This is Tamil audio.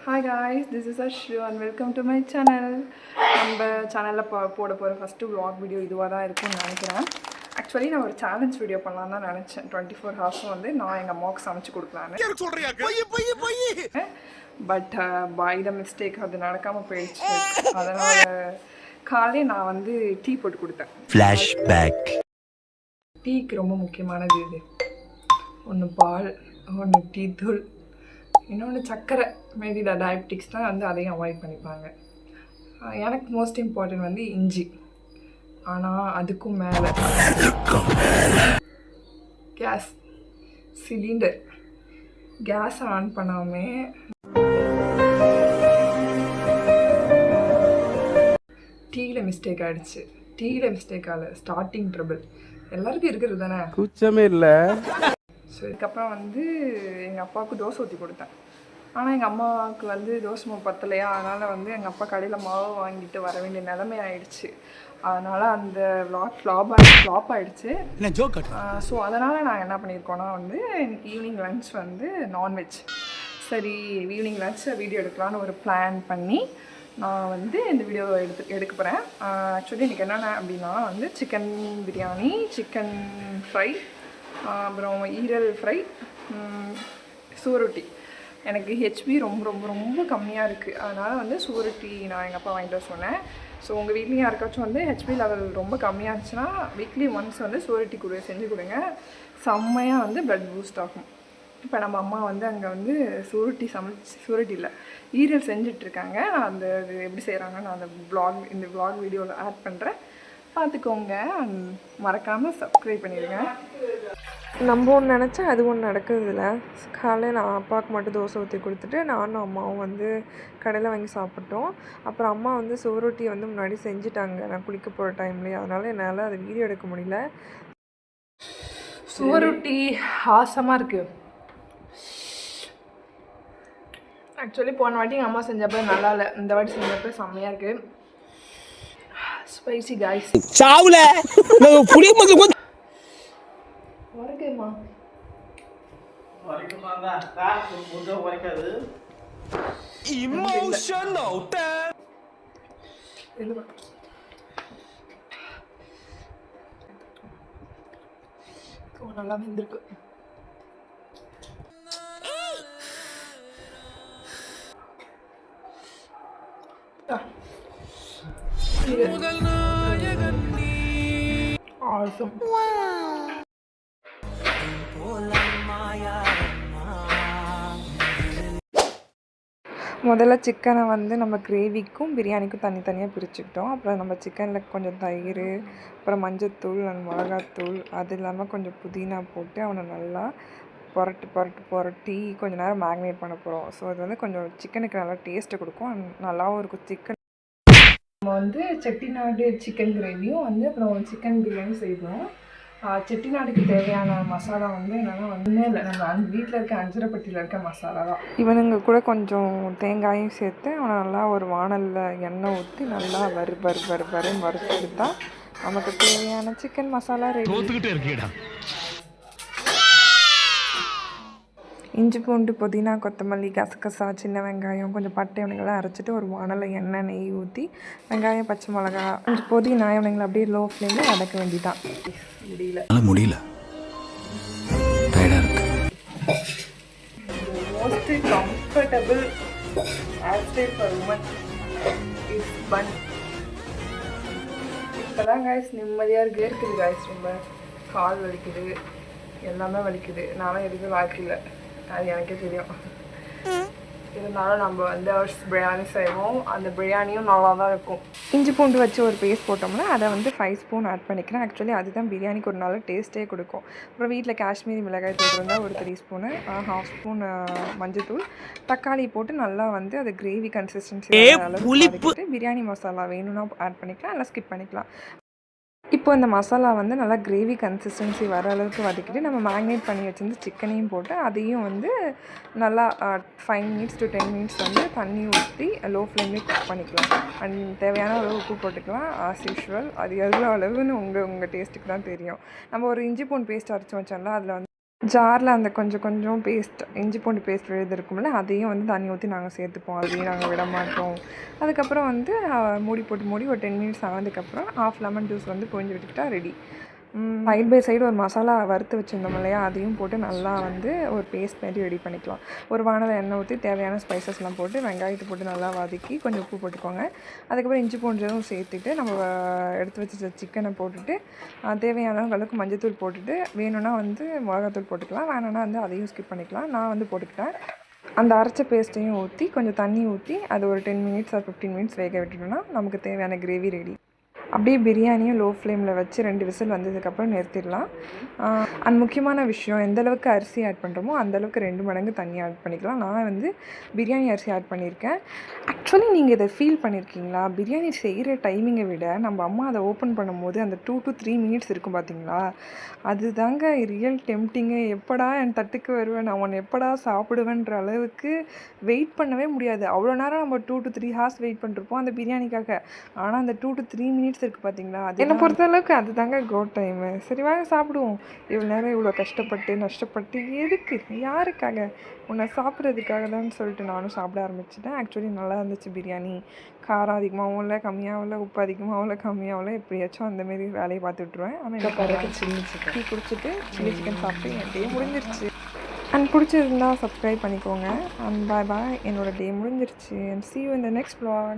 Hi guys, this is Ashru and welcome to my channel. நம்ம சேனலில் போட போகிற ஃபஸ்ட்டு vlog வீடியோ இதுவாக தான் இருக்கும்னு நினைக்கிறேன். ஆக்சுவலி நான் ஒரு சேலஞ்ச் வீடியோ பண்ணலாம் தான் நினச்சேன். 24 ஹவர்ஸும் வந்து நான் எங்கள் அம்மாவுக்கு சமைச்சு கொடுக்கலான்னு. பட் பை த மிஸ்டேக் அது நடக்காமல் போயிடுச்சு. அதனால் காலையில் நான் வந்து டீ போட்டு கொடுத்தேன். ஃப்ளாஷ்பேக். டீக்கு ரொம்ப முக்கியமானது இது. ஒன்று பால், ஒன்று டீ தூள், இன்னொன்று சர்க்கரை. மேபி இந்த டயபெட்டிக்ஸ் தான் வந்து அதையும் அவாய்ட் பண்ணிப்பாங்க. எனக்கு மோஸ்ட் இம்பார்ட்டன்ட் வந்து இஞ்சி. ஆனால் அதுக்கும் மேலே கேஸ் சிலிண்டர் கேஸை ஆன் பண்ணாமே டீயில் மிஸ்டேக் ஆகிடுச்சு. டீயில் மிஸ்டேக் ஆகலை, ஸ்டார்டிங் ட்ரபிள் எல்லாருக்கும் இருக்கிறது தானே, குச்சமே இல்லை. ஸோ இதுக்கப்புறம் வந்து எங்கள் அப்பாவுக்கு தோசை ஊற்றி கொடுத்தேன். ஆனால் எங்கள் அம்மாவுக்கு வந்து தோசை மாவு பத்தலையா, அதனால் வந்து எங்கள் அப்பா கடையில் மாவு வாங்கிட்டு வர வேண்டிய நிலைமை ஆயிடுச்சு. அதனால் அந்த ஃப்ளாப் ஆகிடுச்சு. ஸோ அதனால் நாங்கள் என்ன பண்ணியிருக்கோன்னா வந்து எனக்கு ஈவினிங் லன்ச் வந்து நான்வெஜ். சரி, ஈவினிங் லன்ச் வீடியோ எடுக்கலான்னு ஒரு பிளான் பண்ணி நான் வந்து இந்த வீடியோ எடுக்க போகிறேன். ஆக்சுவலி எனக்கு என்னென்ன அப்படின்னா வந்து சிக்கன் பிரியாணி, சிக்கன் ஃப்ரை, அப்புறம் ஈரல் ஃப்ரை, சுவரொட்டி. எனக்கு ஹெச்பி ரொம்ப ரொம்ப ரொம்ப கம்மியாக இருக்குது. அதனால் வந்து சுவரொட்டி நான் எங்கள் அப்பா வாங்கிட்டு வர சொன்னேன். ஸோ உங்கள் வீட்லேயும் யாருக்காச்சும் வந்து ஹெச்பி லெவல் ரொம்ப கம்மியாக இருந்துச்சுன்னா வீக்லி ஒன்ஸ் வந்து சுவரொட்டி செஞ்சு கொடுங்க. செம்மையாக வந்து ப்ளட் பூஸ்ட் ஆகும். இப்போ நம்ம அம்மா வந்து அங்கே வந்து சுவரொட்டி இல்லை, ஈரல் செஞ்சிட்ருக்காங்க. நான் அந்த இது எப்படி செய்கிறாங்கன்னு நான் இந்த வ்ளாக் வீடியோவில் ஆட் பண்ணுறேன், பார்த்துக்கோங்க. மறக்காமல் சப்ஸ்கிரைப் பண்ணிடுங்க. நம்ம ஒன்று நினச்சா அது ஒன்று நடக்குது இல்லை. காலையில் நான் அப்பாவுக்கு மட்டும் தோசை ஊற்றி கொடுத்துட்டு நானும் அம்மாவும் வந்து கடையில் வாங்கி சாப்பிட்டோம். அப்புறம் அம்மா வந்து சுவரொட்டி வந்து முன்னாடி செஞ்சுட்டாங்க நான் குளிக்க போகிற டைம்லேயே. அதனால் என்னால் அதை வீடியோ எடுக்க முடியல. சுவரொட்டி ஆசமாக இருக்குது. ஆக்சுவலி போன வாட்டி எங்கள் அம்மா செஞ்சப்போ நல்லா இல்லை, இந்த வாட்டி செஞ்சப்போ செம்மையாக இருக்குது. Spicy guys. சாவுல புளிய வரைக்குமா நல்லா வெந்திருக்கு. Awesome. முதல்ல சிக்கனை வந்து நம்ம கிரேவிக்கும் பிரியாணிக்கும் தனித்தனியாக பிரிச்சுக்கிட்டோம். அப்புறம் நம்ம சிக்கனில் கொஞ்சம் தயிர், அப்புறம் மஞ்சத்தூள் அண்ட் மிளகாத்தூள், அது இல்லாமல் கொஞ்சம் புதினா போட்டு அவனை நல்லா புரட்டி கொஞ்சம் நேரம் மேக்னேட் பண்ண போகிறோம். ஸோ அது வந்து கொஞ்சம் சிக்கனுக்கு நல்லா டேஸ்ட்டு கொடுக்கும், நல்லாவும் இருக்கும். சிக்கன் நம்ம வந்து செட்டிநாடு சிக்கன் கிரேவியும் வந்து அப்புறம் சிக்கன் பிரியாணி செய்வோம். செட்டிநாடுக்கு தேவையான மசாலா வந்து என்னென்னா ஒன்றுமே இல்லை, நம்ம வீட்டில் இருக்க அஞ்சரைப்பட்டியில் இருக்க மசாலா தான். இவனுங்க கூட கொஞ்சம் தேங்காயும் சேர்த்து அவனை நல்லா ஒரு வானலில் எண்ணெய் ஊற்றி நல்லா வறுன்னு வறுத்து எடுத்தால் நமக்கு தேவையான சிக்கன் மசாலா ரெடி. இஞ்சி பூண்டு, புதினா, கொத்தமல்லி, கசகசா, சின்ன வெங்காயம், கொஞ்சம் பட்டை இவனைங்கெல்லாம் அரைச்சிட்டு ஒரு வானலில் எண்ணெய் நெய் ஊற்றி வெங்காயம், பச்சை மிளகா, கொஞ்சம் புதினா இவனைங்களை அப்படியே லோ ஃப்ளேமில் வதக்க வேண்டிதான். முடியல most comfortable hairstyle for women is bun. இப்போதான் காய்ஸ் நிம்மதியாக இருக்குது காய்ஸ். ரொம்ப கால் வலிக்குது, எல்லாமே வலிக்குது. நானும் எதுவும் வாழ்க்கையில் அது எனக்கே தெரியும். இருந்தாலும் நம்ம வந்து பிரியாணி செய்வோம், அந்த பிரியாணியும் நல்லா தான் இருக்கும். இஞ்சி பூண்டு வச்சு ஒரு பேஸ்ட் போட்டோம்னா அதை வந்து 5 ஸ்பூன் ஆட் பண்ணிக்கிறேன். ஆக்சுவலி அதுதான் பிரியாணிக்கு ஒரு நல்ல டேஸ்ட்டே கொடுக்கும். அப்புறம் வீட்டில் காஷ்மீரி மிளகாய் தூள் இருந்தால் ஒரு 3 ஸ்பூனு, 1/2 ஸ்பூன் மஞ்சத்தூள், தக்காளி போட்டு நல்லா வந்து அது கிரேவி கன்சிஸ்டன்சி அளவுக்கு பிரியாணி மசாலா வேணும்னா ஆட் பண்ணிக்கலாம், இல்லை ஸ்கிப் பண்ணிக்கலாம். இப்போ இந்த மசாலா வந்து நல்லா கிரேவி கன்சிஸ்டன்சி வர அளவுக்கு வதக்கிட்டு நம்ம மேக்னேட் பண்ணி வச்சுருந்து சிக்கனையும் போட்டு அதையும் வந்து நல்லா 5 மினிட்ஸ் to 10 மினிட்ஸ் வந்து தண்ணி ஊற்றி லோ ஃப்ளேம்லேயே குக் பண்ணிக்கலாம். அண்ட் தேவையான அளவு உப்பு போட்டுக்கலாம் ஆஸ் யூஷுவல். அது எவ்வளோ அளவுன்னு உங்கள் டேஸ்ட்டுக்கு தான் தெரியும். நம்ம ஒரு இஞ்சி பூண்டு பேஸ்ட் அரைச்சி வச்சோம்ல, அதில் வந்து ஜாரில் அந்த கொஞ்சம் கொஞ்சம் பேஸ்ட் இஞ்சி பூண்டு பேஸ்ட் இருக்கும்ல, அதையும் வந்து தண்ணி ஊற்றி நாங்கள் சேர்த்துப்போம். அதையும் நாங்கள் விட மாட்டோம். அதுக்கப்புறம் வந்து மூடி போட்டு ஒரு 10 மினிட்ஸ் ஆனதுக்கப்புறம் ஆஃப் லெமன் ஜூஸ் வந்து புழிஞ்சு விட்டுக்கிட்டா ரெடி. சைட் பை சைடு ஒரு மசாலா வறுத்து வச்சுருந்தோம் இல்லையா, அதையும் போட்டு நல்லா வந்து ஒரு பேஸ்ட் மாதிரி ரெடி பண்ணிக்கலாம். ஒரு வானலை எண்ணெய் ஊற்றி தேவையான ஸ்பைசஸ்லாம் போட்டு வெங்காயத்தை போட்டு நல்லா வதக்கி கொஞ்சம் உப்பு போட்டுக்கோங்க. அதுக்கப்புறம் இஞ்சி பூண்டும் சேர்த்துட்டு நம்ம எடுத்து வச்ச சிக்கனை போட்டுட்டு தேவையான அளவுக்கு மஞ்சள்தூள் போட்டுட்டு வேணும்னா வந்து மிளகாத்தூள் போட்டுக்கலாம், வேணும்னா வந்து அதையும் ஸ்கிப் பண்ணிக்கலாம். நான் வந்து போட்டுக்கிட்டேன். அந்த அரைச்ச பேஸ்ட்டையும் ஊற்றி கொஞ்சம் தண்ணி ஊற்றி அது ஒரு 10 மினிட்ஸ் ஆர் 15 மினிட்ஸ் வேக விட்டுட்டோம்னா நமக்கு தேவையான கிரேவி ரெடி. அப்படியே பிரியாணியும் லோ ஃப்ளேமில் வச்சு 2 விசில் வந்ததுக்கப்புறம் நிறுத்திடலாம். அண்ட் முக்கியமான விஷயம், எந்தளவுக்கு அரிசி ஆட் பண்ணுறோமோ அந்தளவுக்கு 2 மடங்கு தண்ணி ஆட் பண்ணிக்கலாம். நான் வந்து பிரியாணி அரிசி ஆட் பண்ணியிருக்கேன். ஆக்சுவலி நீங்கள் இதை ஃபீல் பண்ணியிருக்கீங்களா? பிரியாணி செய்கிற டைமிங்கை விட நம்ம அம்மா அதை ஓப்பன் பண்ணும்போது அந்த 2 to 3 மினிட்ஸ் இருக்கும் பார்த்தீங்களா, அது தாங்க ரியல் டெம்ப்டிங்கு. எப்படா என் தட்டுக்கு வருவேன், நான் உன்னை எப்படா சாப்பிடுவேன்ற அளவுக்கு வெயிட் பண்ணவே முடியாது. அவ்வளோ நேரம் நம்ம 2 to 3 ஹார்ஸ் வெயிட் பண்ணிருப்போம் அந்த பிரியாணிக்காக. ஆனால் அந்த 2 to 3 மினிட்ஸ் இருக்குது பார்த்தீங்களா, அது என்னை பொறுத்தளவுக்கு அது தாங்க கோ டைமு. சரி வாங்க சாப்பிடுவோம். இவ்வளோ நேரம் இவ்வளோ கஷ்டப்பட்டு நஷ்டப்பட்டு எதுக்கு, யாருக்காக? உன்னை சாப்பிட்றதுக்காக தான் சொல்லிட்டு நானும் சாப்பிட ஆரம்பிச்சிட்டேன். ஆக்சுவலி நல்லா இருந்துச்சு பிரியாணி. காரம் அதிகமாகவும் இல்லை கம்மியாகவும் இல்லை, உப்பு அதிகமாகவும் இல்லை கம்மியாகவும் இல்லை, எப்படியாச்சும் அந்தமாரி வேலையை பார்த்து விட்ருவேன். ஆனால் இப்போ பிறகு டீ குடிச்சிட்டு சில்லி சிக்கன் சாப்பிட்டு என் டே முடிஞ்சிருச்சு. அண்ட் பிடிச்சிருந்தா சப்ஸ்கிரைப் பண்ணிக்கோங்க. அண்ட் பாய் பாய், என்னோடய டே முடிஞ்சிருச்சு. And see you in the next vlog.